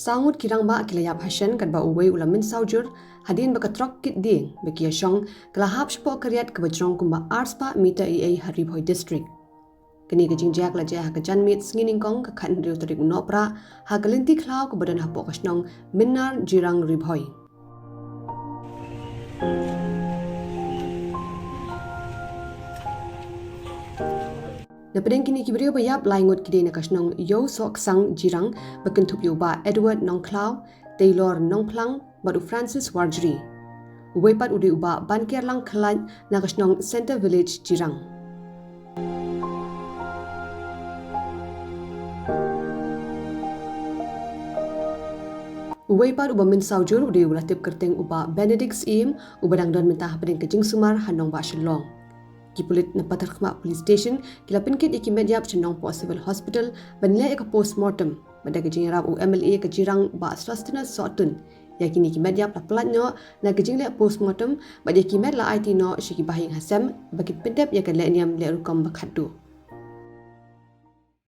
Sangut rangbah kilayap hashen katba uwei ulam mynsaw hadien baka trok kit dieng baki iashong kelahap shapoh riat kaba jrong kumba arspa mita eiei Ri-Bhoi District. Kini kejingjak la jah kejan mit sngining kong ke kan riu tarik unopra ha kelinti klau ke badan hapok kasnong minar jrong Ri-Bhoi. Napedeng kini kibrio bayap laingut kide na kasnong yo sok sang jrong bakentup yo ba Edward nong klau Taylor nong plang baru Francis Warjri. Uwei pat udi uba banker lang klan na kasnong Center Village jrong. Uwei pat uba mynsaw udi ulatip kerteng uba Benedict's im ubadang don mentah pedeng kejing sumar hanong ba shelong. Kipulit na patarkhma police station kila pinkit iki medyap chenong po civil hospital banilai ka postmortem bada kejing rap UMLA ke jirang ba swastana sotun yakini ki medyap la pelatnyo na kejing le postmortem bada ki med la IT no shiki bahing hasem bagi pendep ya kan le niam le rukom bakhatu.